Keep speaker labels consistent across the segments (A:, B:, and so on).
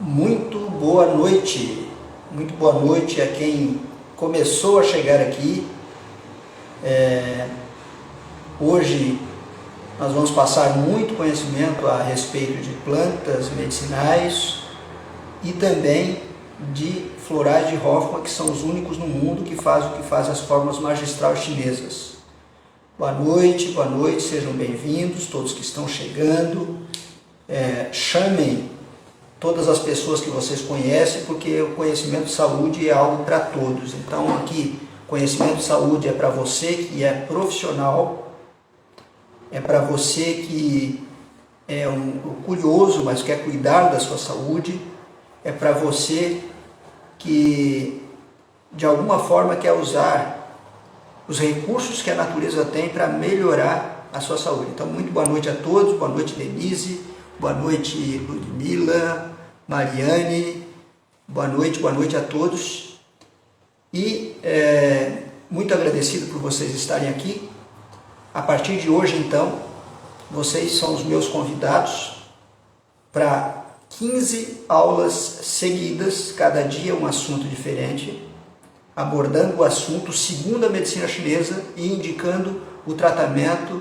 A: Muito boa noite a quem começou a chegar aqui. Hoje nós vamos passar muito conhecimento a respeito de plantas medicinais e também de florais de Hoffmann, que são os únicos no mundo que fazem as fórmulas magistrais chinesas. Boa noite, sejam bem-vindos, todos que estão chegando. Chamem todas as pessoas que vocês conhecem, porque o conhecimento de saúde é algo para todos. Então aqui, conhecimento de saúde é para você que é profissional, é para você que é curioso, mas quer cuidar da sua saúde, é para você que de alguma forma quer usar os recursos que a natureza tem para melhorar a sua saúde. Então, muito boa noite a todos, boa noite Denise, boa noite Ludmila, Mariane, boa noite a todos. E muito agradecido por vocês estarem aqui. A partir de hoje, então, vocês são os meus convidados para 15 aulas seguidas, cada dia um assunto diferente, abordando o assunto segundo a medicina chinesa e indicando o tratamento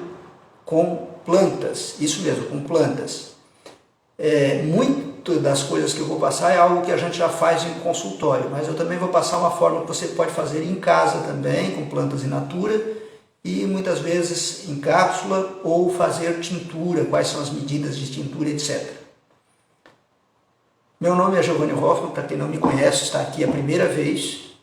A: com plantas, isso mesmo, com plantas. Muito das coisas que eu vou passar é algo que a gente já faz em consultório, mas eu também vou passar uma forma que você pode fazer em casa também, com plantas in natura, e muitas vezes em cápsula ou fazer tintura, quais são as medidas de tintura, etc. Meu nome é Giovanni Hoffmann, para quem não me conhece, está aqui a primeira vez.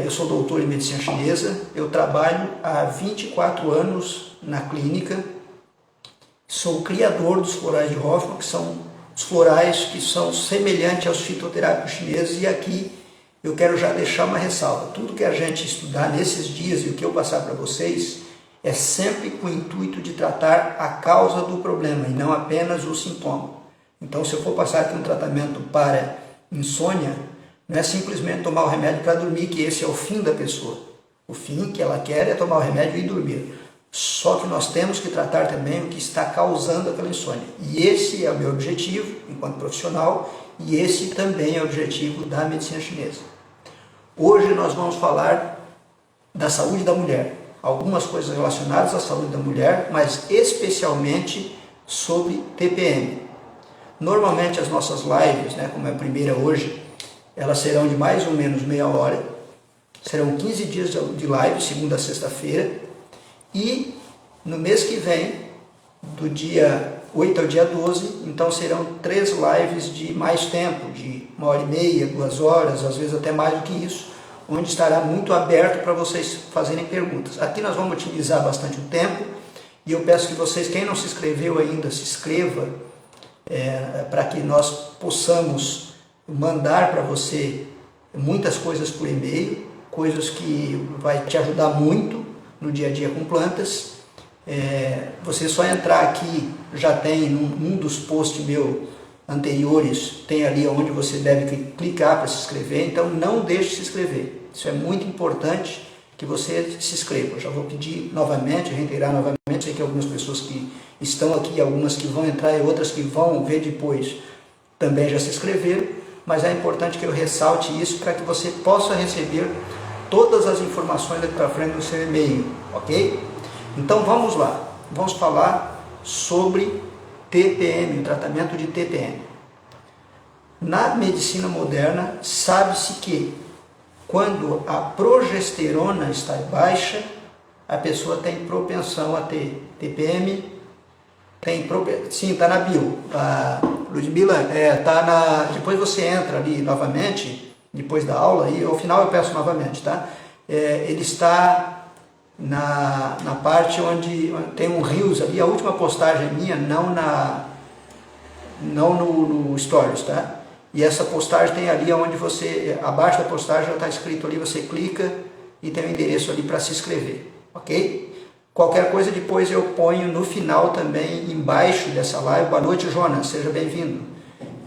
A: Eu sou doutor em medicina chinesa, eu trabalho há 24 anos na clínica, sou o criador dos florais de Hoffmann, que são os florais que são semelhantes aos fitoterápicos chineses, e aqui eu quero já deixar uma ressalva. Tudo que a gente estudar nesses dias e o que eu passar para vocês é sempre com o intuito de tratar a causa do problema e não apenas o sintoma. Então, se eu for passar aqui um tratamento para insônia, não é simplesmente tomar o remédio para dormir, que esse é o fim da pessoa. O fim que ela quer é tomar o remédio e dormir. Só que nós temos que tratar também o que está causando aquela insônia. E esse é o meu objetivo enquanto profissional, e esse também é o objetivo da medicina chinesa. Hoje nós vamos falar da saúde da mulher. Algumas coisas relacionadas à saúde da mulher, mas especialmente sobre TPM. Normalmente as nossas lives, como é a primeira hoje, elas serão de mais ou menos meia hora. Serão 15 dias de live, segunda a sexta-feira. E no mês que vem, do dia 8 ao dia 12, então serão 3 lives de mais tempo, de 1h30, 2 horas, às vezes até mais do que isso, onde estará muito aberto para vocês fazerem perguntas. Aqui nós vamos utilizar bastante o tempo, e eu peço que vocês, quem não se inscreveu ainda, se inscreva, para que nós possamos mandar para você muitas coisas por e-mail, coisas que vai te ajudar muito no dia a dia com plantas. Você só entrar aqui, já tem num dos posts meus anteriores, tem ali onde você deve clicar para se inscrever, então não deixe de se inscrever. Isso é muito importante que você se inscreva. Eu já vou pedir novamente, reiterar novamente, sei que algumas pessoas que estão aqui, algumas que vão entrar e outras que vão ver depois, também já se inscreveram, mas é importante que eu ressalte isso para que você possa receber todas as informações daqui para frente no seu e-mail, ok? Então vamos lá, vamos falar sobre TPM, o tratamento de TPM. Na medicina moderna, sabe-se que quando a progesterona está baixa, a pessoa tem propensão a ter TPM, sim, está na bio, Ludmila, depois você entra ali novamente, depois da aula, e ao final eu peço novamente, tá? Ele está na parte onde tem um rios ali, a última postagem minha, não no Stories, tá? E essa postagem tem ali onde você, abaixo da postagem já está escrito ali, você clica e tem o endereço ali para se inscrever, ok? Qualquer coisa depois eu ponho no final também, embaixo dessa live. Boa noite, Jonas, seja bem-vindo.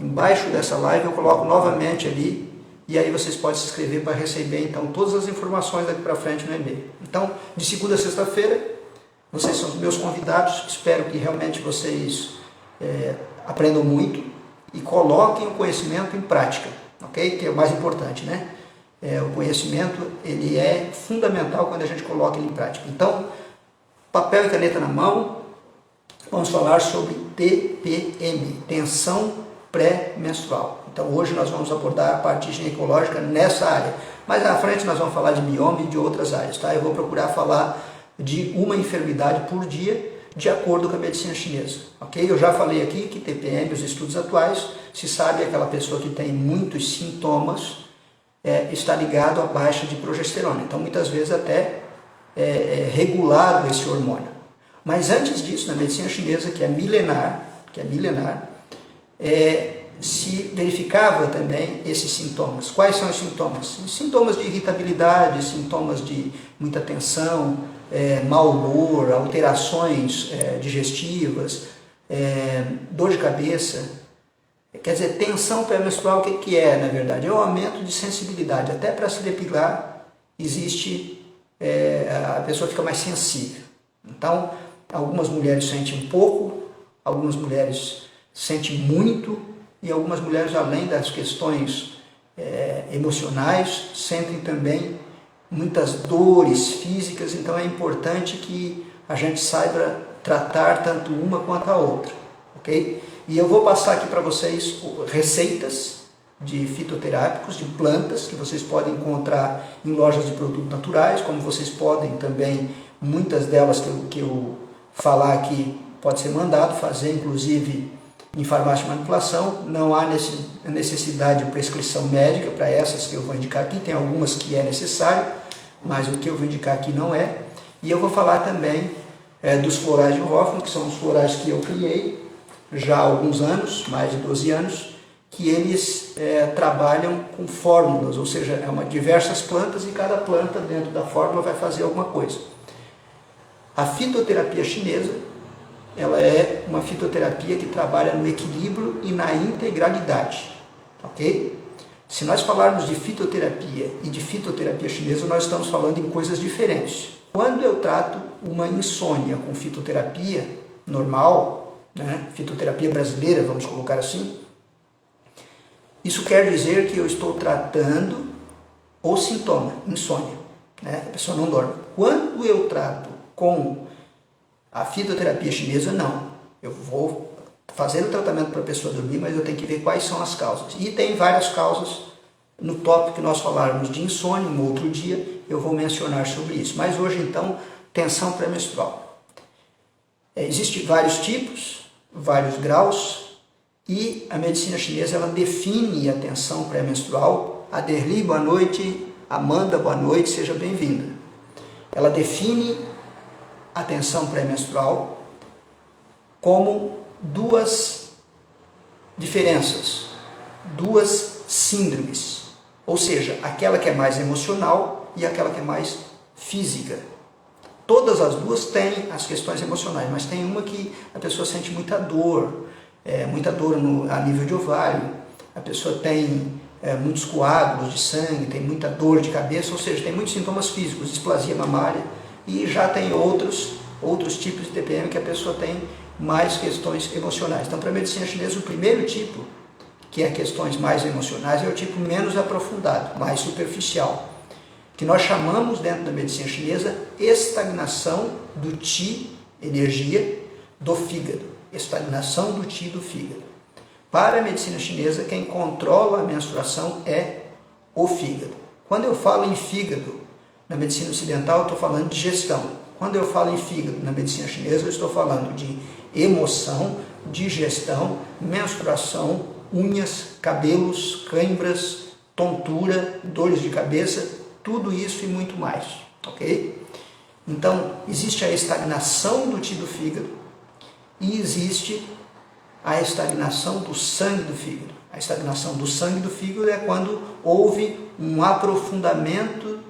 A: Embaixo dessa live eu coloco novamente ali, e aí vocês podem se inscrever para receber então todas as informações daqui para frente no e-mail. Então, de segunda a sexta-feira, vocês são os meus convidados, espero que realmente vocês aprendam muito. e coloquem o conhecimento em prática, ok? Que é o mais importante, né? O conhecimento, ele é fundamental quando a gente coloca ele em prática. Então, papel e caneta na mão, vamos falar sobre TPM, tensão pré-menstrual. Então, hoje nós vamos abordar a parte ginecológica nessa área. Mais à frente nós vamos falar de mioma e de outras áreas, tá? Eu vou procurar falar de uma enfermidade por dia, de acordo com a medicina chinesa, ok? Eu já falei aqui que TPM, os estudos atuais, se sabe aquela pessoa que tem muitos sintomas, está ligado à baixa de progesterona. Então, muitas vezes até é regulado esse hormônio. Mas antes disso, na medicina chinesa, que é milenar, se verificava também esses sintomas. Quais são os sintomas? Sintomas de irritabilidade, sintomas de muita tensão, mau humor, alterações digestivas, dor de cabeça. Quer dizer, tensão pré-menstrual, o que é, na verdade? É um aumento de sensibilidade. Até para se depilar, existe, a pessoa fica mais sensível. Então, algumas mulheres sentem um pouco, algumas mulheres sentem muito, e algumas mulheres, além das questões emocionais, sentem também muitas dores físicas. Então, é importante que a gente saiba tratar tanto uma quanto a outra, ok? E eu vou passar aqui para vocês receitas de fitoterápicos, de plantas, que vocês podem encontrar em lojas de produtos naturais, como vocês podem também, muitas delas que eu falar aqui, pode ser mandado fazer, inclusive em farmácia de manipulação. Não há necessidade de prescrição médica para essas que eu vou indicar aqui, tem algumas que é necessário, mas o que eu vou indicar aqui não é. E eu vou falar também dos florais de Hoffmann, que são os florais que eu criei já há alguns anos, mais de 12 anos, que eles trabalham com fórmulas, ou seja, diversas plantas, e cada planta dentro da fórmula vai fazer alguma coisa. A fitoterapia chinesa, ela é uma fitoterapia que trabalha no equilíbrio e na integralidade, ok? Se nós falarmos de fitoterapia e de fitoterapia chinesa, nós estamos falando em coisas diferentes. Quando eu trato uma insônia com fitoterapia normal, né, fitoterapia brasileira, vamos colocar assim, isso quer dizer que eu estou tratando o sintoma, insônia, né? A pessoa não dorme. Quando eu trato com a fitoterapia chinesa, não. Eu vou fazer o tratamento para a pessoa dormir, mas eu tenho que ver quais são as causas. E tem várias causas. No tópico que nós falarmos de insônia, um outro dia, eu vou mencionar sobre isso. Mas hoje, então, tensão pré-menstrual. Existem vários tipos, vários graus, e a medicina chinesa ela define a tensão pré-menstrual. Aderli, boa noite. Amanda, boa noite, seja bem-vinda. Ela define a tensão pré-menstrual como duas diferenças, duas síndromes, ou seja, aquela que é mais emocional e aquela que é mais física. Todas as duas têm as questões emocionais, mas tem uma que a pessoa sente muita dor a nível de ovário, a pessoa tem muitos coágulos de sangue, tem muita dor de cabeça, ou seja, tem muitos sintomas físicos, displasia mamária, e já tem outros tipos de TPM que a pessoa tem mais questões emocionais. Então, para a medicina chinesa, o primeiro tipo, que é questões mais emocionais, é o tipo menos aprofundado, mais superficial, que nós chamamos dentro da medicina chinesa estagnação do Qi, energia, do fígado. Estagnação do Qi do fígado. Para a medicina chinesa, quem controla a menstruação é o fígado. Quando eu falo em fígado, na medicina ocidental, eu estou falando de digestão. Quando eu falo em fígado, na medicina chinesa, eu estou falando de emoção, digestão, menstruação, unhas, cabelos, câimbras, tontura, dores de cabeça, tudo isso e muito mais, ok? Então, existe a estagnação do Qi do fígado e existe a estagnação do sangue do fígado. A estagnação do sangue do fígado é quando houve um aprofundamento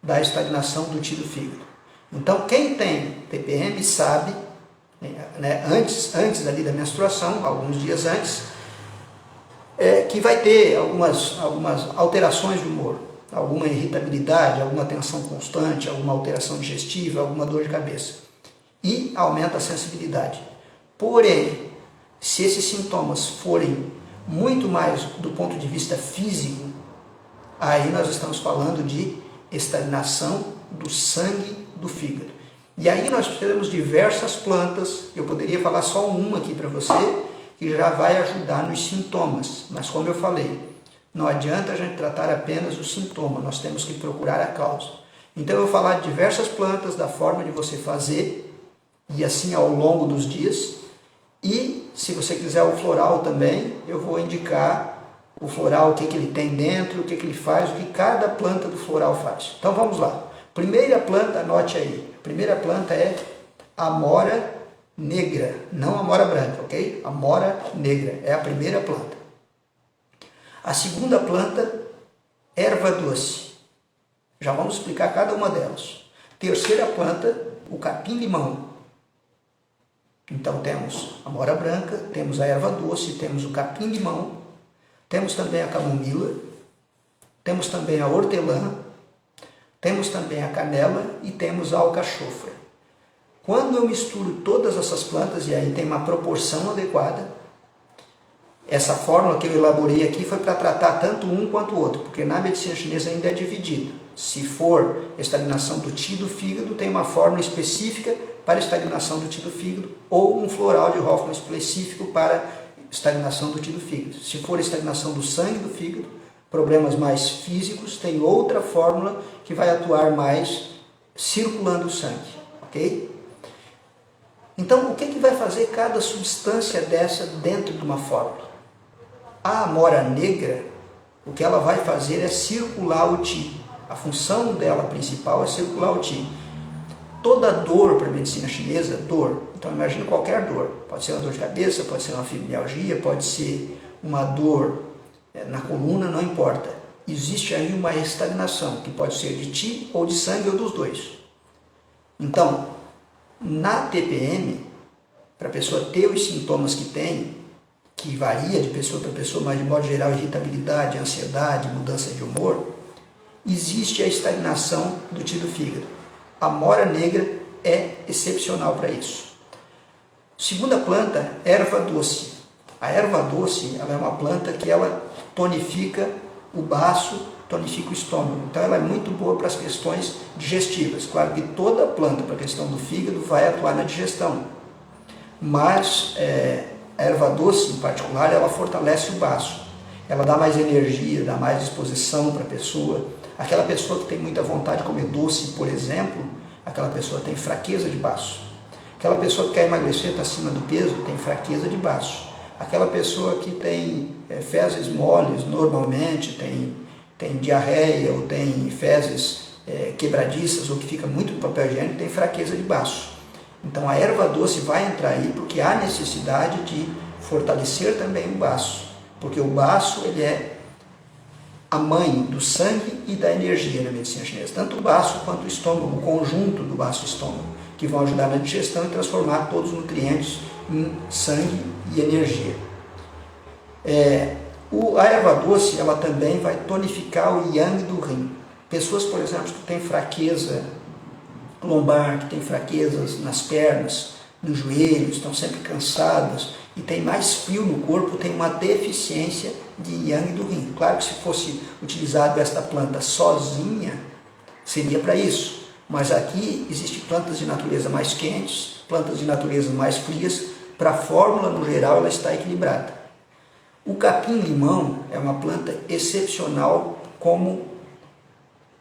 A: da estagnação do Qi do fígado. Então, quem tem TPM sabe, né, antes ali da menstruação, alguns dias antes, que vai ter algumas alterações de humor, alguma irritabilidade, alguma tensão constante, alguma alteração digestiva, alguma dor de cabeça. E aumenta a sensibilidade. Porém, Se esses sintomas forem muito mais do ponto de vista físico, aí nós estamos falando de estagnação do sangue do fígado. E aí nós temos diversas plantas, eu poderia falar só uma aqui para você, que já vai ajudar nos sintomas, mas como eu falei, não adianta a gente tratar apenas o sintoma, nós temos que procurar a causa. Então eu vou falar de diversas plantas, da forma de você fazer, e assim ao longo dos dias, e se você quiser o floral também, eu vou indicar o floral, o que ele tem dentro, o que ele faz, o que cada planta do floral faz. Então vamos lá. Primeira planta, anote aí. A primeira planta é amora negra, não amora branca, ok? Amora negra é a primeira planta. A segunda planta, erva doce. Já vamos explicar cada uma delas. Terceira planta, o capim-limão. Então temos a amora branca, temos a erva doce, temos o capim-limão, temos também a camomila, temos também a hortelã, temos também a canela e temos a alcachofra. Quando eu misturo todas essas plantas, e aí tem uma proporção adequada, essa fórmula que eu elaborei aqui foi para tratar tanto um quanto o outro, porque na medicina chinesa ainda é dividido. Se for estagnação do qi do fígado, tem uma fórmula específica para estagnação do qi do fígado, ou um floral de Hoffmann específico para estagnação do qi do fígado. Se for estagnação do sangue do fígado, problemas mais físicos, tem outra fórmula que vai atuar mais circulando o sangue, ok? Então, o que vai fazer cada substância dessa dentro de uma fórmula? A amora negra, o que ela vai fazer é circular o qi. A função dela principal é circular o qi. Toda dor para a medicina chinesa, dor. Então imagine qualquer dor. Pode ser uma dor de cabeça, pode ser uma fibromialgia, pode ser uma dor na coluna, não importa. Existe aí uma estagnação, que pode ser de qi ou de sangue ou dos dois. Então, na TPM, para a pessoa ter os sintomas que tem, que varia de pessoa para pessoa, mas de modo geral irritabilidade, ansiedade, mudança de humor, existe a estagnação do qi do fígado. A amora negra é excepcional para isso. Segunda planta, erva doce. A erva doce ela é uma planta que ela tonifica o baço, tonifica o estômago. Então ela é muito boa para as questões digestivas. Claro que toda planta para a questão do fígado vai atuar na digestão. Mas a erva doce, em particular, ela fortalece o baço. Ela dá mais energia, dá mais disposição para a pessoa. Aquela pessoa que tem muita vontade de comer doce, por exemplo, aquela pessoa tem fraqueza de baço. Aquela pessoa que quer emagrecer, está acima do peso, tem fraqueza de baço. Aquela pessoa que tem fezes moles, normalmente, tem diarreia ou tem fezes quebradiças ou que fica muito no papel higiênico, tem fraqueza de baço. Então a erva doce vai entrar aí porque há necessidade de fortalecer também o baço, porque o baço ele é a mãe do sangue e da energia na medicina chinesa, tanto o baço quanto o estômago, o conjunto do baço e estômago, que vão ajudar na digestão e transformar todos os nutrientes em sangue e energia. A erva doce ela também vai tonificar o yang do rim. Pessoas, por exemplo, que têm fraqueza lombar, que têm fraquezas nas pernas, nos joelhos, estão sempre cansadas e tem mais frio no corpo, tem uma deficiência de yang do rim. Claro que se fosse utilizado esta planta sozinha, seria para isso. Mas aqui existem plantas de natureza mais quentes, plantas de natureza mais frias. Para a fórmula, no geral, ela está equilibrada. O capim-limão é uma planta excepcional como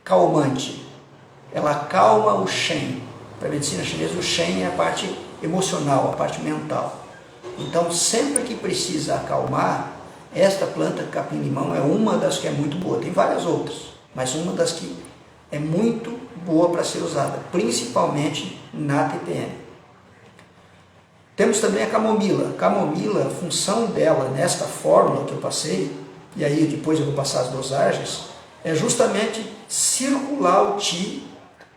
A: calmante. Ela acalma o shen. Para a medicina chinesa, o shen é a parte emocional, a parte mental. Então, sempre que precisa acalmar, esta planta capim-limão é uma das que é muito boa. Tem várias outras, mas uma das que é muito boa para ser usada, principalmente na TPM. Temos também a camomila. Camomila, a função dela nesta fórmula que eu passei, e aí depois eu vou passar as dosagens, é justamente circular o qi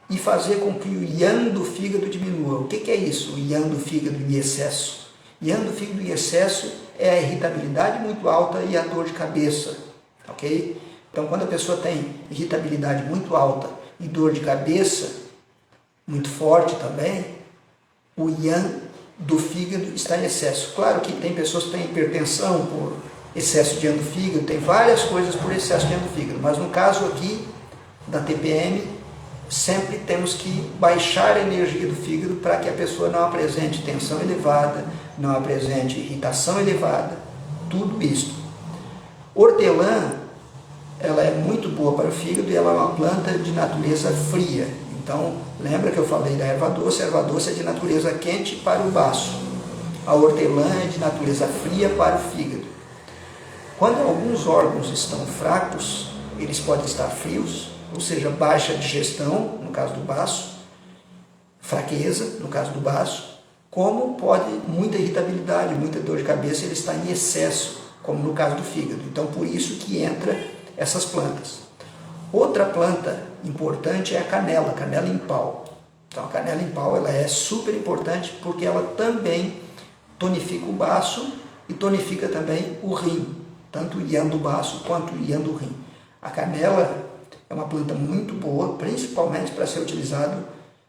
A: e fazer com que o yang do fígado diminua. O que é isso, o yang do fígado em excesso? Yang do fígado em excesso é a irritabilidade muito alta e a dor de cabeça, ok? Então, quando a pessoa tem irritabilidade muito alta e dor de cabeça muito forte também, o yang do fígado está em excesso. Claro que tem pessoas que têm hipertensão por excesso de endofígado, tem várias coisas por excesso de endofígado, mas no caso aqui da TPM, sempre temos que baixar a energia do fígado para que a pessoa não apresente tensão elevada, não apresente irritação elevada, tudo isso. Hortelã, ela é muito boa para o fígado e ela é uma planta de natureza fria. Então, lembra que eu falei da erva doce? A erva doce é de natureza quente para o baço. A hortelã é de natureza fria para o fígado. Quando alguns órgãos estão fracos, eles podem estar frios, ou seja, baixa digestão, no caso do baço, fraqueza, no caso do baço, como pode muita irritabilidade, muita dor de cabeça, ele está em excesso, como no caso do fígado. Então, por isso que entra essas plantas. Outra planta importante é a canela em pau. Então, a canela em pau ela é super importante porque ela também tonifica o baço e tonifica também o rim, tanto o yang do baço quanto o yang do rim. A canela é uma planta muito boa, principalmente para ser utilizado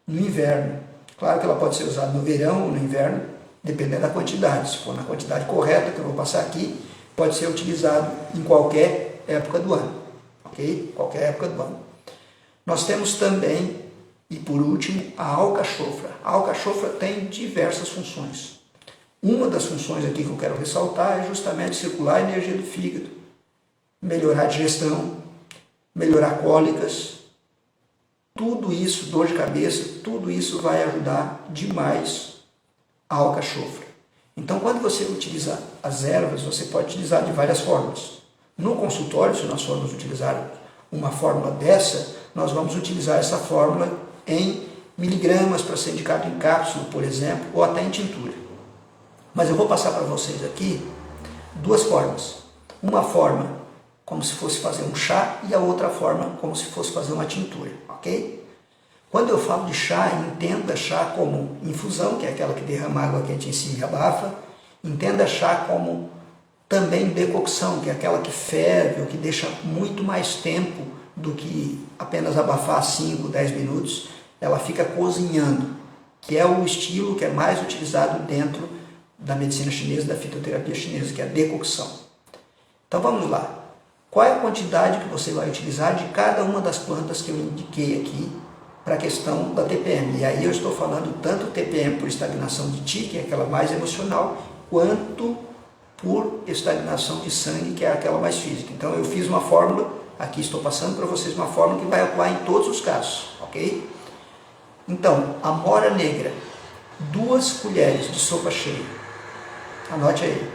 A: no inverno. Claro que ela pode ser usada no verão ou no inverno, dependendo da quantidade. Se for na quantidade correta, que eu vou passar aqui, pode ser utilizado em qualquer época do ano. Ok? Qualquer época do ano. Nós temos também, e por último, a alcachofra. A alcachofra tem diversas funções. Uma das funções aqui que eu quero ressaltar é justamente circular a energia do fígado, melhorar a digestão, melhorar cólicas, tudo isso, dor de cabeça, tudo isso vai ajudar demais a alcachofra. Então, quando você utiliza as ervas, você pode utilizar de várias formas. No consultório, se nós formos utilizar uma fórmula dessa, nós vamos utilizar essa fórmula em miligramas para ser indicado em cápsula, por exemplo, ou até em tintura. Mas eu vou passar para vocês aqui duas formas. Uma forma como se fosse fazer um chá e a outra forma como se fosse fazer uma tintura, ok? Quando eu falo de chá, entenda chá como infusão, que é aquela que derrama água quente em cima e abafa. Entenda chá como também decocção, que é aquela que ferve ou que deixa muito mais tempo do que apenas abafar 5, 10 minutos. Ela fica cozinhando, que é o estilo que é mais utilizado dentro da medicina chinesa, da fitoterapia chinesa, que é a decocção. Então vamos lá. Qual é a quantidade que você vai utilizar de cada uma das plantas que eu indiquei aqui para a questão da TPM? E aí eu estou falando tanto TPM por estagnação de Qi, que é aquela mais emocional, quanto por estagnação de sangue, que é aquela mais física. Então eu fiz uma fórmula, aqui estou passando para vocês uma fórmula que vai atuar em todos os casos, ok? Então, amora negra, 2 colheres de sopa cheia, anote aí.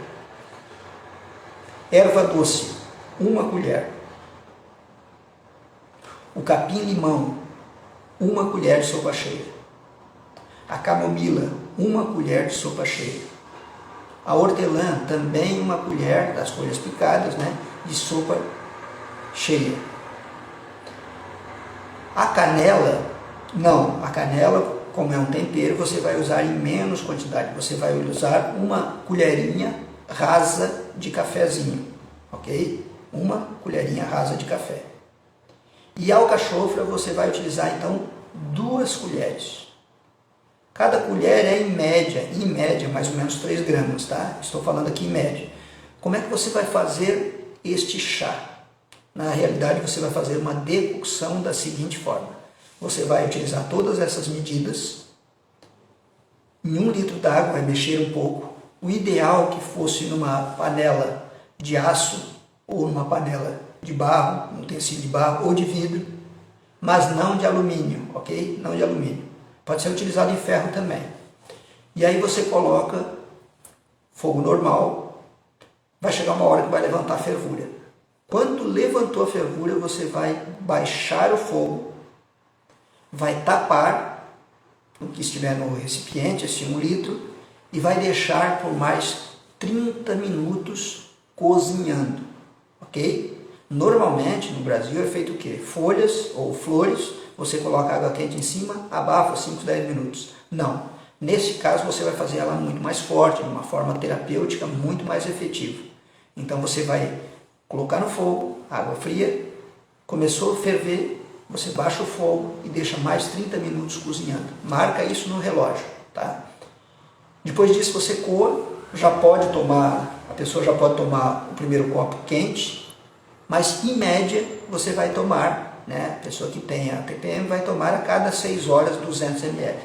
A: Erva doce, 1 colher. O capim-limão, 1 colher de sopa cheia. A camomila, 1 colher de sopa cheia. A hortelã, também 1 colher das folhas picadas, né, de sopa cheia. A canela, não, a canela, como é um tempero, você vai usar em menos quantidade. Você vai usar 1 colherinha rasa de cafezinho, ok? 1 colherinha rasa de café. E a alcachofra você vai utilizar então 2 colheres. Cada colher é em média mais ou menos 3 gramas, tá? Estou falando aqui em média. Como é que você vai fazer este chá? Na realidade você vai fazer uma decocção da seguinte forma. Você vai utilizar todas essas medidas. Em 1 litro d'água vai mexer um pouco. O ideal é que fosse numa panela de aço ou numa panela de barro, um utensílio de barro ou de vidro, mas não de alumínio, ok? Não de alumínio. Pode ser utilizado em ferro também. E aí você coloca fogo normal, vai chegar uma hora que vai levantar a fervura. Quando levantou a fervura, você vai baixar o fogo, vai tapar o que estiver no recipiente, esse 1 litro, e vai deixar por mais 30 minutos cozinhando, ok? Normalmente, no Brasil, é feito o quê? Folhas ou flores, você coloca água quente em cima, abafa 5, 10 minutos. Não. Nesse caso, você vai fazer ela muito mais forte, de uma forma terapêutica muito mais efetiva. Então, você vai colocar no fogo, água fria, começou a ferver, você baixa o fogo e deixa mais 30 minutos cozinhando. Marca isso no relógio, tá? Depois disso você coa, a pessoa já pode tomar o primeiro copo quente, mas em média você vai tomar, né, a pessoa que tem a TPM vai tomar a cada 6 horas 200 ml.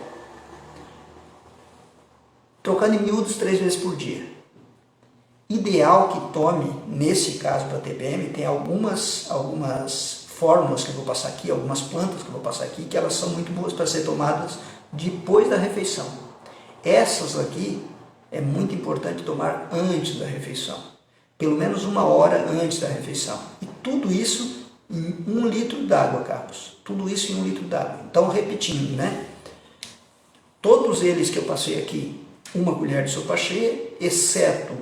A: Trocando em miúdos 3 vezes por dia. Ideal que tome, nesse caso para TPM, tem algumas fórmulas que eu vou passar aqui, algumas plantas que eu vou passar aqui, que elas são muito boas para ser tomadas depois da refeição. Essas aqui é muito importante tomar antes da refeição, pelo menos 1 hora antes da refeição. E tudo isso em 1 litro d'água, Carlos. Tudo isso em 1 litro d'água. Então, repetindo, né? Todos eles que eu passei aqui, 1 colher de sopa cheia, exceto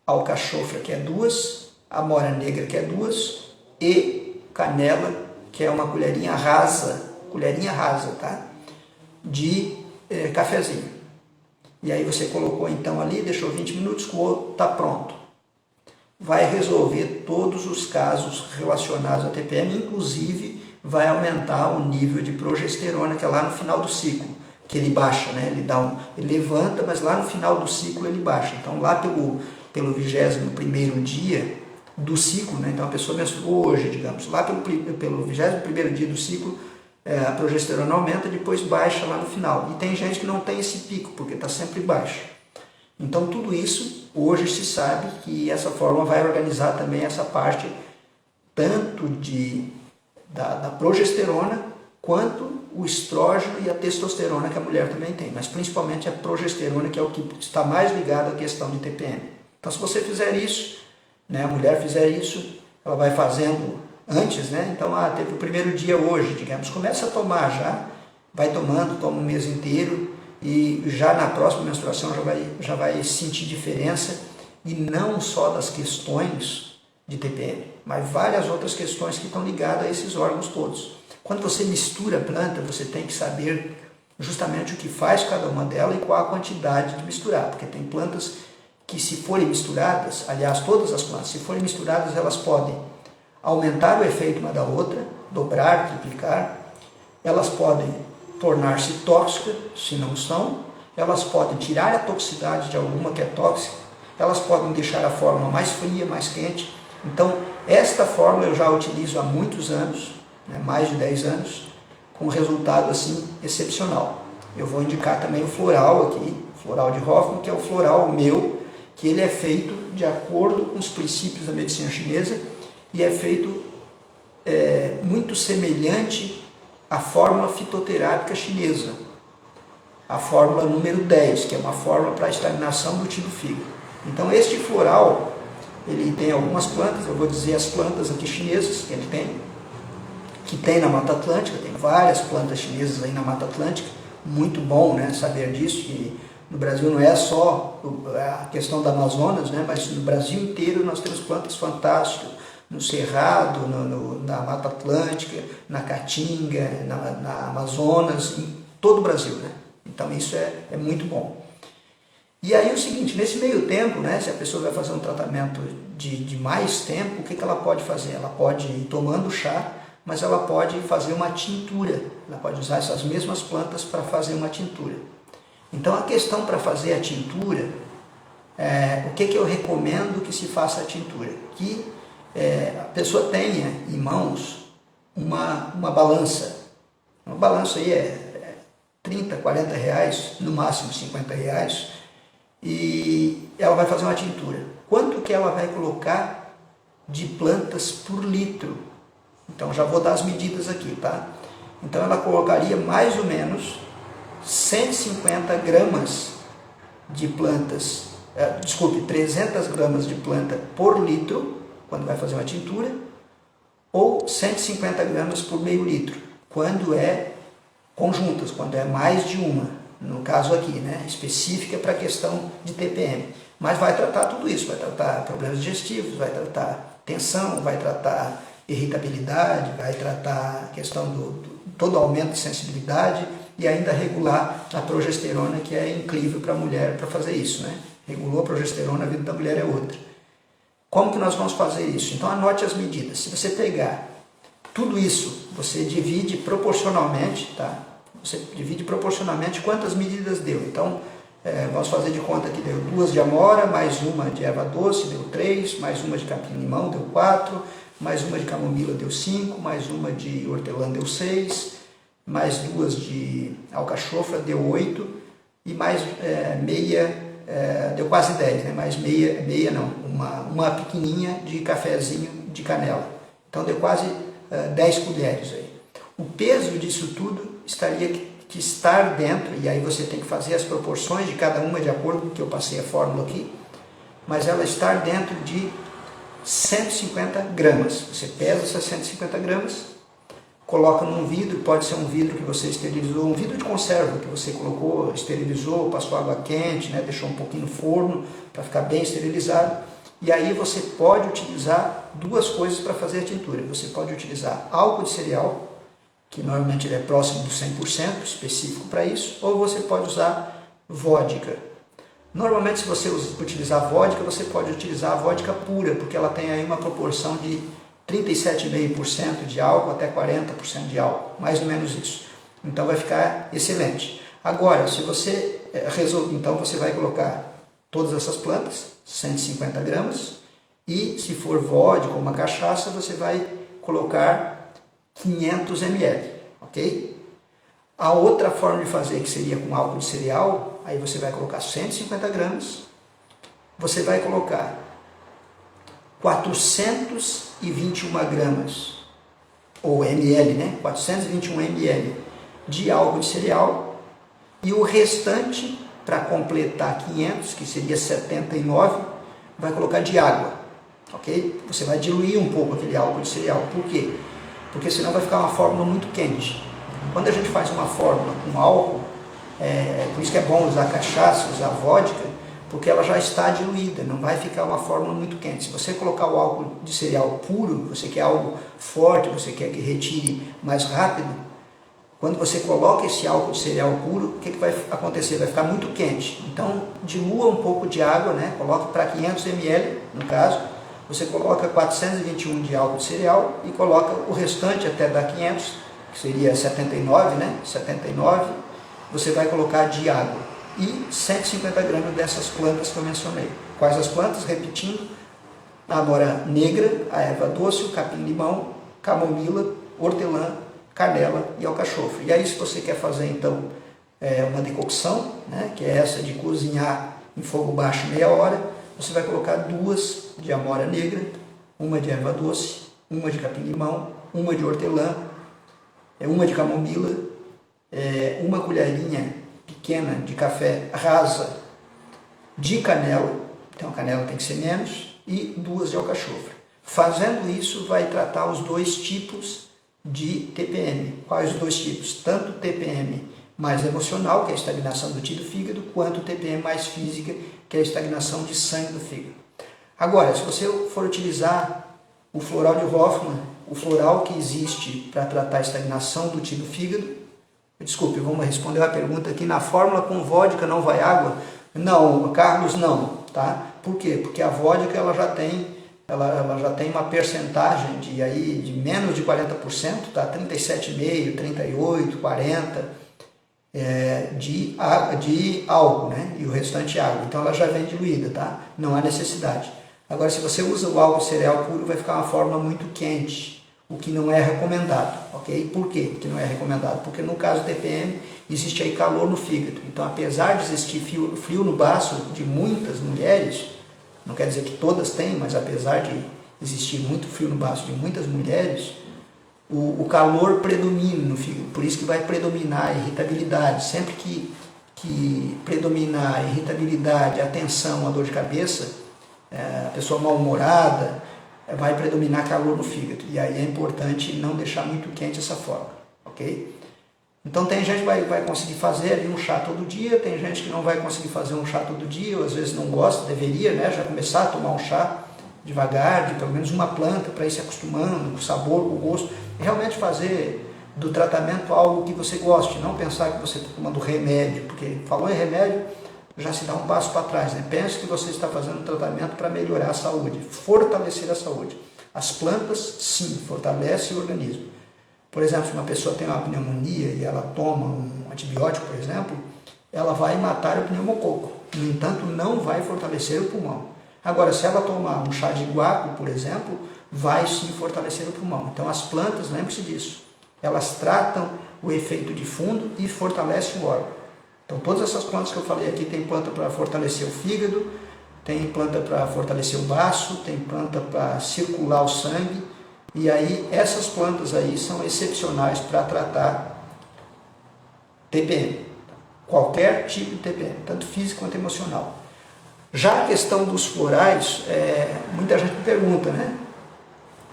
A: a alcachofra, que é 2, a amora negra, que é 2, e canela, que é uma colherinha rasa, tá? De cafezinho. E aí você colocou então ali, deixou 20 minutos, coou, está pronto. Vai resolver todos os casos relacionados à TPM, inclusive vai aumentar o nível de progesterona, que é lá no final do ciclo, que ele baixa, né? Ele levanta, mas lá no final do ciclo ele baixa. Então lá pelo 21º dia do ciclo, né? Então a pessoa menstruou hoje, digamos, lá pelo 21º dia do ciclo, a progesterona aumenta, depois baixa lá no final. E tem gente que não tem esse pico, porque está sempre baixo. Então tudo isso, hoje se sabe que essa fórmula vai organizar também essa parte, tanto da progesterona, quanto o estrógeno e a testosterona que a mulher também tem, mas principalmente a progesterona, que é o que está mais ligado à questão de TPM. Então se você fizer isso, né, a mulher fizer isso, ela vai fazendo antes, né? Então, teve o primeiro dia hoje, digamos, começa a tomar já, vai tomando, toma um mês inteiro e já na próxima menstruação já vai sentir diferença, e não só das questões de TPM, mas várias outras questões que estão ligadas a esses órgãos todos. Quando você mistura a planta, você tem que saber justamente o que faz cada uma delas e qual a quantidade de misturar, porque tem plantas que, se forem misturadas, aliás, todas as plantas, se forem misturadas, elas podem aumentar o efeito uma da outra, dobrar, triplicar, elas podem tornar-se tóxicas, se não são, elas podem tirar a toxicidade de alguma que é tóxica, elas podem deixar a fórmula mais fria, mais quente. Então, esta fórmula eu já utilizo há muitos anos, né, mais de 10 anos, com resultado assim excepcional. Eu vou indicar também o floral aqui, o floral de Hoffmann, que é o floral meu, que ele é feito de acordo com os princípios da medicina chinesa, e é feito muito semelhante à fórmula fitoterápica chinesa, a fórmula número 10, que é uma fórmula para a estagnação do tiro fígado. Então este floral, ele tem algumas plantas, eu vou dizer as plantas aqui chinesas que ele tem, que tem na Mata Atlântica, tem várias plantas chinesas aí na Mata Atlântica, muito bom, né, saber disso, que no Brasil não é só a questão da Amazonas, né, mas no Brasil inteiro nós temos plantas fantásticas, no Cerrado, na Mata Atlântica, na Caatinga, na Amazonas, em todo o Brasil, né? Então isso é muito bom. E aí o seguinte, nesse meio tempo, né, se a pessoa vai fazer um tratamento de mais tempo, o que ela pode fazer? Ela pode ir tomando chá, mas ela pode fazer uma tintura, ela pode usar essas mesmas plantas para fazer uma tintura. Então a questão para fazer a tintura, o que eu recomendo que se faça a tintura? Que a pessoa tenha em mãos uma balança. Uma balança aí é 30, 40 reais, no máximo 50 reais, e ela vai fazer uma tintura. Quanto que ela vai colocar de plantas por litro? Então já vou dar as medidas aqui, tá? Então ela colocaria mais ou menos 150 gramas de plantas, 300 gramas de planta por litro, quando vai fazer uma tintura, ou 150 gramas por meio litro, quando é conjuntas, quando é mais de uma, no caso aqui, né, específica para a questão de TPM. Mas vai tratar tudo isso, vai tratar problemas digestivos, vai tratar tensão, vai tratar irritabilidade, vai tratar a questão do todo aumento de sensibilidade e ainda regular a progesterona, que é incrível para a mulher para fazer isso, né? Regulou a progesterona, a vida da mulher é outra. Como que nós vamos fazer isso? Então anote as medidas. Se você pegar tudo isso, você divide proporcionalmente, tá? Você divide proporcionalmente quantas medidas deu. Então, Vamos fazer de conta que deu 2 de amora, mais uma de erva doce, deu 3, mais uma de capim-limão, deu 4, mais uma de camomila, deu 5, mais uma de hortelã, deu 6, mais 2 de alcachofra, deu 8, e mais meia, deu quase 10, né? Mais meia não, uma pequenininha de cafezinho de canela. Então deu quase 10 colheres aí. O peso disso tudo estaria que estar dentro, e aí você tem que fazer as proporções de cada uma de acordo com que eu passei a fórmula aqui, mas ela estar dentro de 150 gramas. Você pesa essas 150 gramas, coloca num vidro, pode ser um vidro que você esterilizou, um vidro de conserva que você colocou, esterilizou, passou água quente, né, deixou um pouquinho no forno para ficar bem esterilizado, e aí você pode utilizar duas coisas para fazer a tintura. Você pode utilizar álcool de cereal, que normalmente ele é próximo do 100%, específico para isso, ou você pode usar vodka. Normalmente, se você utilizar vodka, você pode utilizar a vodka pura, porque ela tem aí uma proporção de 37,5% de álcool até 40% de álcool, mais ou menos isso. Então vai ficar excelente. Agora, se você resolver, então você vai colocar todas essas plantas, 150 gramas, e se for vodka ou uma cachaça, você vai colocar 500 ml, ok? A outra forma de fazer, que seria com álcool de cereal, aí você vai colocar 150 gramas, você vai colocar 421 gramas, ou ml, né? 421 ml de álcool de cereal, e o restante, para completar 500, que seria 79, vai colocar de água, ok? Você vai diluir um pouco aquele álcool de cereal. Por quê? Porque senão vai ficar uma fórmula muito quente. Quando a gente faz uma fórmula com álcool, por isso que é bom usar cachaça, usar vodka, porque ela já está diluída, não vai ficar uma fórmula muito quente. Se você colocar o álcool de cereal puro, você quer algo forte, você quer que retire mais rápido, quando você coloca esse álcool de cereal puro, o que vai acontecer? Vai ficar muito quente. Então, dilua um pouco de água, né? Coloque para 500 ml, no caso, você coloca 421 de álcool de cereal e coloca o restante até dar 500, que seria 79, né? 79, você vai colocar de água. E 150 gramas dessas plantas que eu mencionei. Quais as plantas? Repetindo: a amora negra, a erva doce, o capim-limão, camomila, hortelã, canela e alcachofra. E aí, se você quer fazer então uma decocção, né, que é essa de cozinhar em fogo baixo meia hora, você vai colocar 2 de amora negra, uma de erva doce, uma de capim-limão, uma de hortelã, uma de camomila, uma colherinha pequena de café rasa de canela, então a canela tem que ser menos, e 2 de alcachofra. Fazendo isso, vai tratar os 2 tipos de TPM. Quais os 2 tipos? Tanto o TPM mais emocional, que é a estagnação do TI do fígado, quanto o TPM mais física, que é a estagnação de sangue do fígado. Agora, se você for utilizar o floral de Hoffmann, o floral que existe para tratar a estagnação do TI do fígado, desculpe, vamos responder uma pergunta aqui: na fórmula com vodka não vai água? Não, Carlos, não, tá? Por quê? Porque a vodka ela já tem uma percentagem de menos de 40%, tá? 37,5%, 38%, 40% de álcool, né? E o restante água. Então ela já vem diluída, tá? Não há necessidade. Agora, se você usa o álcool cereal puro, vai ficar uma fórmula muito quente, o que não é recomendado, ok? Por quê que não é recomendado? Porque no caso do TPM, existe aí calor no fígado. Então, apesar de existir frio no baço de muitas mulheres, não quer dizer que todas têm, mas apesar de existir muito frio no baço de muitas mulheres, o calor predomina no fígado. Por isso que vai predominar a irritabilidade. Sempre que predominar a irritabilidade, a tensão, a dor de cabeça, a pessoa mal-humorada, vai predominar calor no fígado. E aí é importante não deixar muito quente essa forma, ok? Então tem gente que vai conseguir fazer ali um chá todo dia, tem gente que não vai conseguir fazer um chá todo dia, ou às vezes não gosta, deveria, né, já começar a tomar um chá devagar, de pelo menos uma planta, para ir se acostumando com o sabor, com o gosto, e realmente fazer do tratamento algo que você goste, não pensar que você está tomando remédio, porque falou em remédio, já se dá um passo para trás, né? Pense que você está fazendo um tratamento para melhorar a saúde, fortalecer a saúde. As plantas, sim, fortalecem o organismo. Por exemplo, se uma pessoa tem uma pneumonia e ela toma um antibiótico, por exemplo, ela vai matar o pneumococo. No entanto, não vai fortalecer o pulmão. Agora, se ela tomar um chá de guaco, por exemplo, vai sim fortalecer o pulmão. Então, as plantas, lembre-se disso, elas tratam o efeito de fundo e fortalecem o órgão. Então, todas essas plantas que eu falei aqui, tem planta para fortalecer o fígado, tem planta para fortalecer o baço, tem planta para circular o sangue, e aí essas plantas aí são excepcionais para tratar TPM, qualquer tipo de TPM, tanto físico quanto emocional. Já a questão dos florais, muita gente me pergunta, né?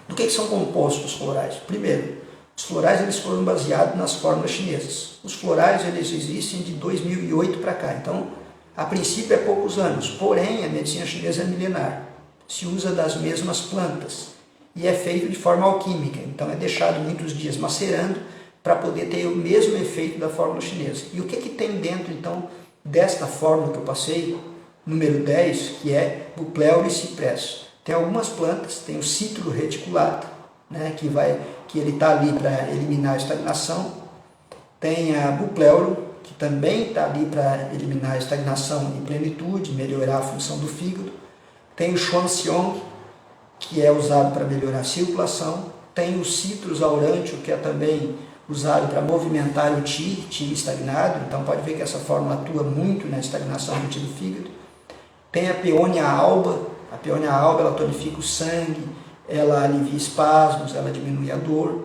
A: Do que são compostos os florais? Primeiro, os florais eles foram baseados nas fórmulas chinesas. Os florais eles existem de 2008 para cá, então a princípio é poucos anos, porém a medicina chinesa é milenar. Se usa das mesmas plantas e é feito de forma alquímica, então é deixado muitos dias macerando para poder ter o mesmo efeito da fórmula chinesa. E o que tem dentro então desta fórmula que eu passei, número 10, que é Bupleuria e ciprés? Tem algumas plantas, tem o citro reticulado, né, que ele está ali para eliminar a estagnação. Tem a Bupleuria, que também está ali para eliminar a estagnação e plenitude, melhorar a função do fígado. Tem o Xuanxiong, que é usado para melhorar a circulação. Tem o Citrus aurantium, que é também usado para movimentar o Qi estagnado. Então pode ver que essa fórmula atua muito na estagnação do Qi do fígado. Tem a Peonia alba. A Peonia alba ela tonifica o sangue, ela alivia espasmos, ela diminui a dor.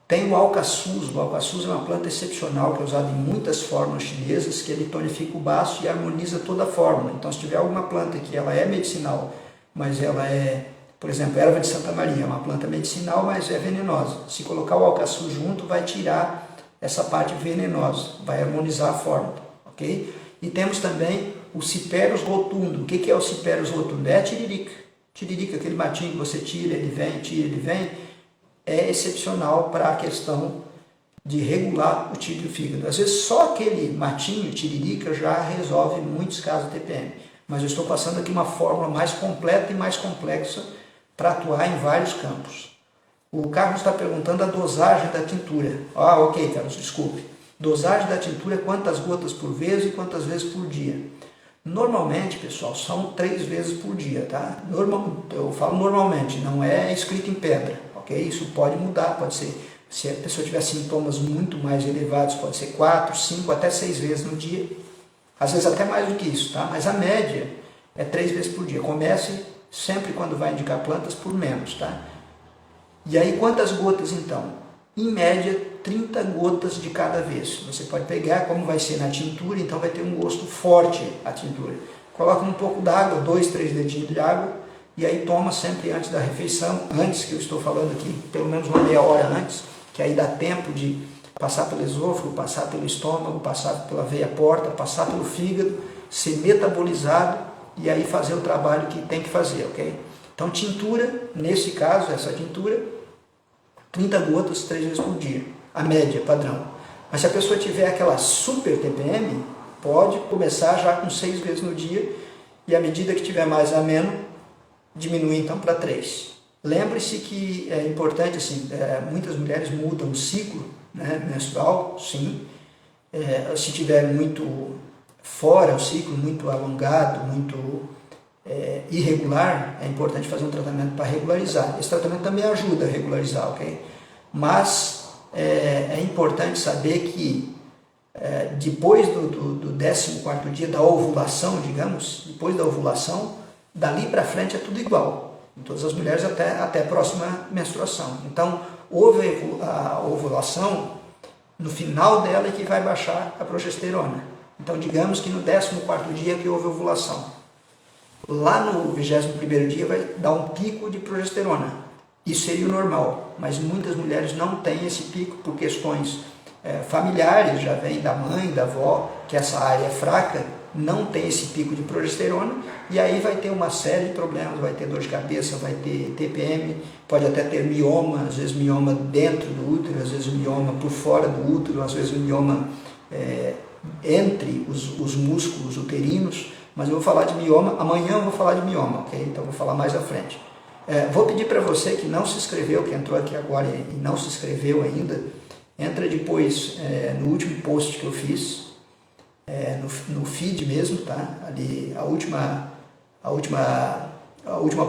A: Tem o alcaçuz. O alcaçuz é uma planta excepcional que é usada em muitas fórmulas chinesas, que ele tonifica o baço e harmoniza toda a fórmula. Então, se tiver alguma planta que ela é medicinal, mas ela é, por exemplo, erva de Santa Maria, é uma planta medicinal, mas é venenosa. Se colocar o alcaçuz junto, vai tirar essa parte venenosa, vai harmonizar a fórmula, ok? E temos também o Ciperus rotundo. O que é o Ciperus rotundo? É a tiririca. Tiririca, aquele matinho que você tira, ele vem, é excepcional para a questão de regular o tiro do fígado. Às vezes só aquele matinho, tiririca, já resolve muitos casos de TPM. Mas eu estou passando aqui uma fórmula mais completa e mais complexa para atuar em vários campos. O Carlos está perguntando a dosagem da tintura. Ok, Carlos, desculpe. Dosagem da tintura é quantas gotas por vez e quantas vezes por dia. Normalmente, pessoal, são 3 vezes por dia, tá? Eu falo normalmente, não é escrito em pedra, ok? Isso pode mudar, pode ser, se a pessoa tiver sintomas muito mais elevados, pode ser 4, 5, até 6 vezes no dia. Às vezes até mais do que isso, tá? Mas a média é 3 vezes por dia. Comece sempre quando vai indicar plantas por menos, tá? E aí quantas gotas então? Em média 30 gotas de cada vez. Você pode pegar, como vai ser na tintura, então vai ter um gosto forte a tintura. Coloca um pouco d'água, 2, 3 dedinhos de água, e aí toma sempre antes da refeição, antes que eu estou falando aqui, pelo menos uma meia hora antes, que aí dá tempo de passar pelo esôfago, passar pelo estômago, passar pela veia porta, passar pelo fígado, ser metabolizado e aí fazer o trabalho que tem que fazer, ok? Então tintura, nesse caso, essa tintura, 30 gotas 3 vezes por dia, a média, padrão. Mas se a pessoa tiver aquela super TPM, pode começar já com 6 vezes no dia e à medida que tiver mais ameno, diminui então para 3. Lembre-se que é importante, assim, muitas mulheres mudam o ciclo, né, menstrual, sim. Se tiver muito fora o ciclo, muito alongado, muito irregular, é importante fazer um tratamento para regularizar. Esse tratamento também ajuda a regularizar, ok? Mas é importante saber que depois do 14º dia da ovulação, digamos, depois da ovulação, dali para frente é tudo igual, em todas as mulheres até a próxima menstruação. Então, houve a ovulação, no final dela é que vai baixar a progesterona. Então, digamos que no 14º dia que houve ovulação. Lá no 21º dia vai dar um pico de progesterona. Isso seria o normal, mas muitas mulheres não têm esse pico por questões familiares, já vem da mãe, da avó, que essa área é fraca, não tem esse pico de progesterona, e aí vai ter uma série de problemas, vai ter dor de cabeça, vai ter TPM, pode até ter mioma, às vezes mioma dentro do útero, às vezes mioma por fora do útero, às vezes mioma entre os músculos uterinos, mas eu vou falar de mioma, amanhã eu vou falar de mioma, ok? Então eu vou falar mais à frente. Vou pedir para você que não se inscreveu, que entrou aqui agora e não se inscreveu ainda, entra depois no último post que eu fiz, no feed mesmo, tá? Ali a última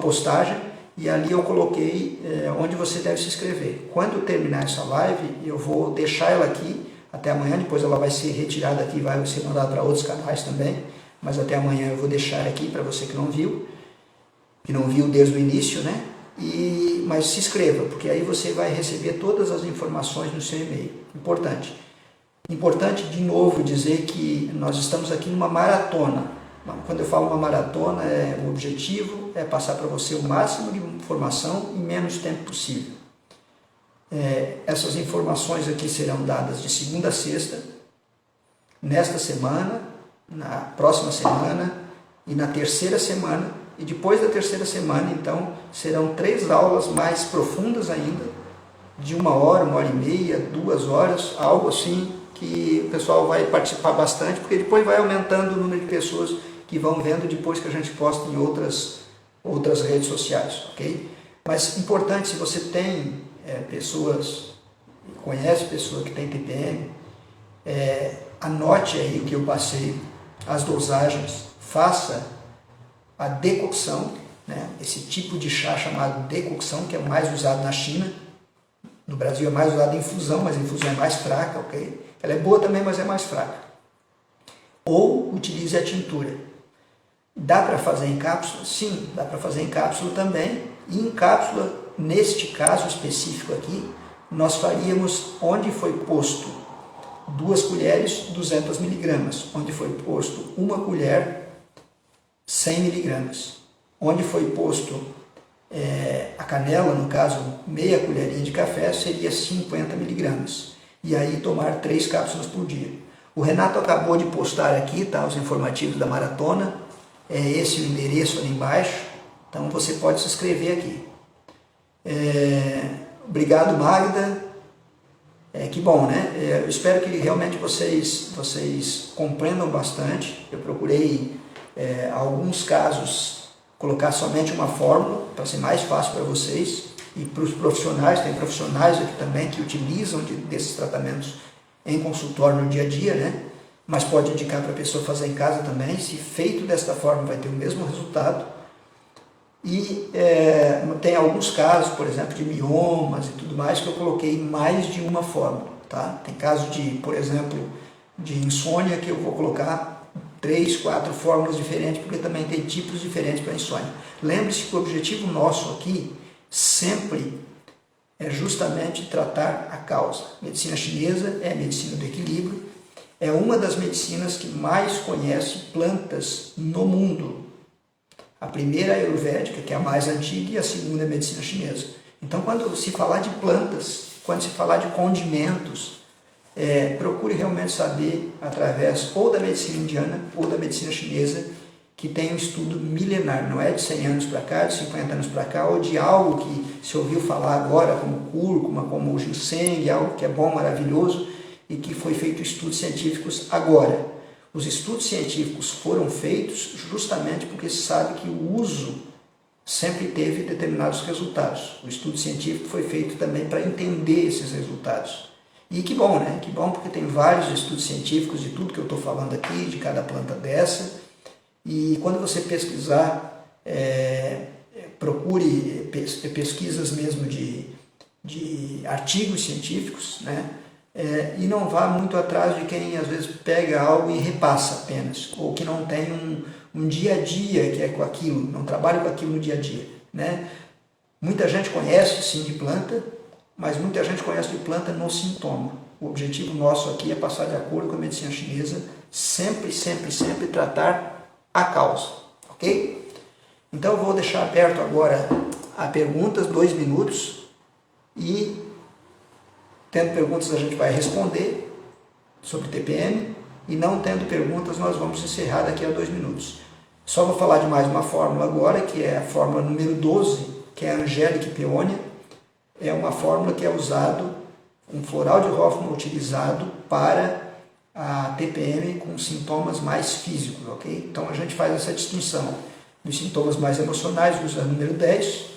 A: postagem, e ali eu coloquei onde você deve se inscrever. Quando terminar essa live, eu vou deixar ela aqui até amanhã, depois ela vai ser retirada aqui, vai ser mandada para outros canais também, mas até amanhã eu vou deixar aqui para você que não viu desde o início, né? Mas se inscreva, porque aí você vai receber todas as informações no seu e-mail. Importante de novo dizer que nós estamos aqui numa maratona. Quando eu falo uma maratona, o objetivo é passar para você o máximo de informação em menos tempo possível. Essas informações aqui serão dadas de segunda a sexta, nesta semana, na próxima semana e na terceira semana. E depois da terceira semana, então, serão 3 aulas mais profundas ainda, de 1 hora, 1h30, 2 horas, algo assim, que o pessoal vai participar bastante, porque depois vai aumentando o número de pessoas que vão vendo depois que a gente posta em outras redes sociais, ok? Mas importante, se você tem conhece pessoas que têm TPM, anote aí o que eu passei, as dosagens, faça a decocção, né? Esse tipo de chá chamado decocção, que é o mais usado na China. No Brasil é mais usado em infusão, mas a infusão é mais fraca, ok? Ela é boa também, mas é mais fraca. Ou utilize a tintura. Dá para fazer em cápsula? Sim, dá para fazer em cápsula também. E em cápsula, neste caso específico aqui, nós faríamos onde foi posto 2 colheres, 200 miligramas. Onde foi posto 1 colher, 100 miligramas. Onde foi posto a canela, no caso, meia colherinha de café, seria 50 miligramas. E aí tomar 3 cápsulas por dia. O Renato acabou de postar aqui, tá, os informativos da maratona. É esse o endereço ali embaixo. Então você pode se inscrever aqui. Obrigado, Magda. Que bom, né? Eu espero que realmente vocês compreendam bastante. Eu procurei, alguns casos, colocar somente uma fórmula para ser mais fácil para vocês e para os profissionais. Tem profissionais aqui também que utilizam desses tratamentos em consultório no dia a dia, né? Mas pode indicar para a pessoa fazer em casa também. Se feito desta forma, vai ter o mesmo resultado. E tem alguns casos, por exemplo, de miomas e tudo mais, que eu coloquei mais de uma fórmula, tá? Tem casos de, por exemplo, de insônia, que eu vou colocar 3, 4 fórmulas diferentes, porque também tem tipos diferentes para insônia. Lembre-se que o objetivo nosso aqui sempre é justamente tratar a causa. A medicina chinesa é a medicina do equilíbrio, é uma das medicinas que mais conhece plantas no mundo. A primeira é a ayurvédica, que é a mais antiga, e a segunda é a medicina chinesa. Então, quando se falar de plantas, quando se falar de condimentos, procure realmente saber através ou da medicina indiana ou da medicina chinesa, que tem um estudo milenar, não é de 100 anos para cá, de 50 anos para cá, ou de algo que se ouviu falar agora, como cúrcuma, como o ginseng, algo que é bom, maravilhoso, e que foi feito estudos científicos agora. Os estudos científicos foram feitos justamente porque se sabe que o uso sempre teve determinados resultados. O estudo científico foi feito também para entender esses resultados. E que bom, né? Que bom, porque tem vários estudos científicos de tudo que eu estou falando aqui, de cada planta dessa. E quando você pesquisar, procure pesquisas mesmo de artigos científicos, né? E não vá muito atrás de quem às vezes pega algo e repassa apenas, ou que não tem um dia a dia que é com aquilo, não trabalha com aquilo no dia a dia, né? Muita gente conhece sim de planta, mas muita gente conhece de planta no sintoma. O objetivo nosso aqui é passar de acordo com a medicina chinesa, sempre, sempre, sempre tratar a causa, ok? Então eu vou deixar aberto agora a perguntas, 2 minutos, e tendo perguntas a gente vai responder sobre TPM, e não tendo perguntas nós vamos encerrar daqui a 2 minutos. Só vou falar de mais uma fórmula agora, que é a fórmula número 12, que é a Angélica Peonia. É uma fórmula que é usado, um floral de Hoffmann utilizado para a TPM com sintomas mais físicos, ok? Então a gente faz essa distinção dos sintomas mais emocionais, usa a número 10,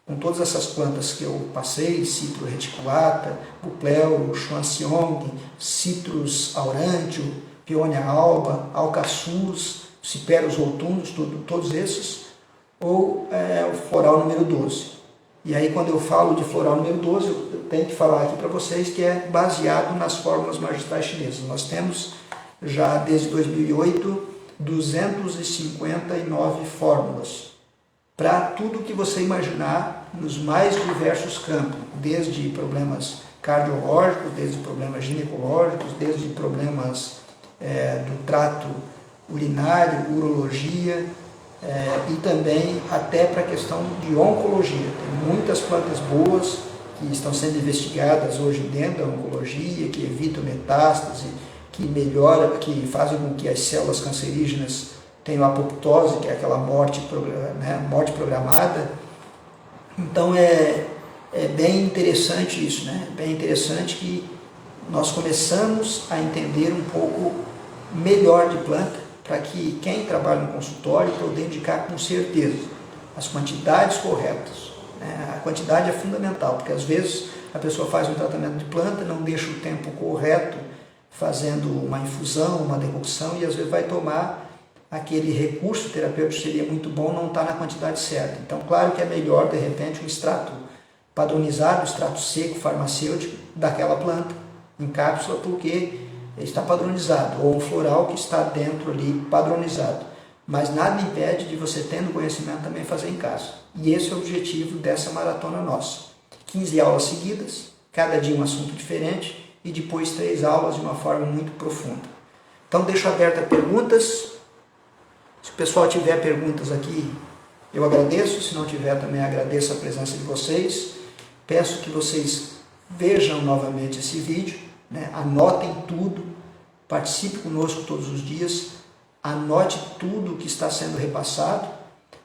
A: com todas essas plantas que eu passei, Citro reticulata, Bupleuro, Xuanxiong, Citrus aurantium, Peonia alba, Alcaçuz, Ciperus rotundus, todos esses, ou o floral número 12. E aí quando eu falo de floral número 12, eu tenho que falar aqui para vocês que é baseado nas fórmulas magistrais chinesas. Nós temos já desde 2008 259 fórmulas para tudo que você imaginar nos mais diversos campos, desde problemas cardiológicos, desde problemas ginecológicos, desde problemas do trato urinário, urologia, e também até para a questão de oncologia. Tem muitas plantas boas que estão sendo investigadas hoje dentro da oncologia, que evitam metástase, que melhoram, que fazem com que as células cancerígenas tenham apoptose, que é aquela morte programada. Então é bem interessante isso, né? Bem interessante que nós começamos a entender um pouco melhor de planta, para que quem trabalha no consultório possa indicar com certeza as quantidades corretas. Né? A quantidade é fundamental, porque às vezes a pessoa faz um tratamento de planta, não deixa o tempo correto fazendo uma infusão, uma decocção, e às vezes vai tomar aquele recurso terapêutico que seria muito bom, não está na quantidade certa. Então, claro que é melhor, de repente, um extrato padronizado, um extrato seco, farmacêutico, daquela planta, em cápsula, porque está padronizado, ou um floral que está dentro ali padronizado. Mas nada impede de você, tendo conhecimento, também fazer em casa. E esse é o objetivo dessa maratona nossa. 15 aulas seguidas, cada dia um assunto diferente, e depois 3 aulas de uma forma muito profunda. Então deixo aberta perguntas. Se o pessoal tiver perguntas aqui, eu agradeço. Se não tiver, também agradeço a presença de vocês. Peço que vocês vejam novamente esse vídeo, né? Anotem tudo, participe conosco todos os dias, anote tudo que está sendo repassado,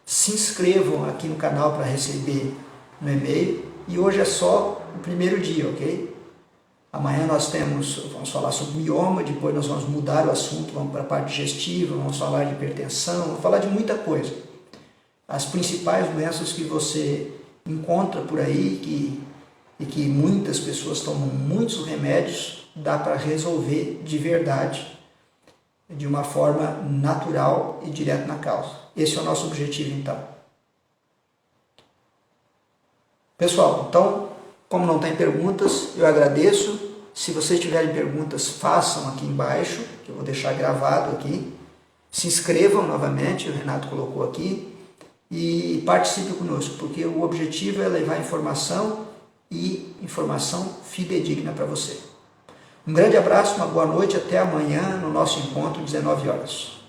A: se inscrevam aqui no canal para receber no e-mail, e hoje é só o primeiro dia, ok? Amanhã nós vamos falar sobre mioma, depois nós vamos mudar o assunto, vamos para a parte digestiva, vamos falar de hipertensão, vamos falar de muita coisa. As principais doenças que você encontra por aí, e que muitas pessoas tomam muitos remédios, dá para resolver de verdade, de uma forma natural e direto na causa. Esse é o nosso objetivo, então. Pessoal, então, como não tem perguntas, eu agradeço. Se vocês tiverem perguntas, façam aqui embaixo, que eu vou deixar gravado aqui. Se inscrevam novamente, o Renato colocou aqui, e participe conosco, porque o objetivo é levar informação e informação fidedigna para você. Um grande abraço, uma boa noite, até amanhã no nosso encontro, 19 horas.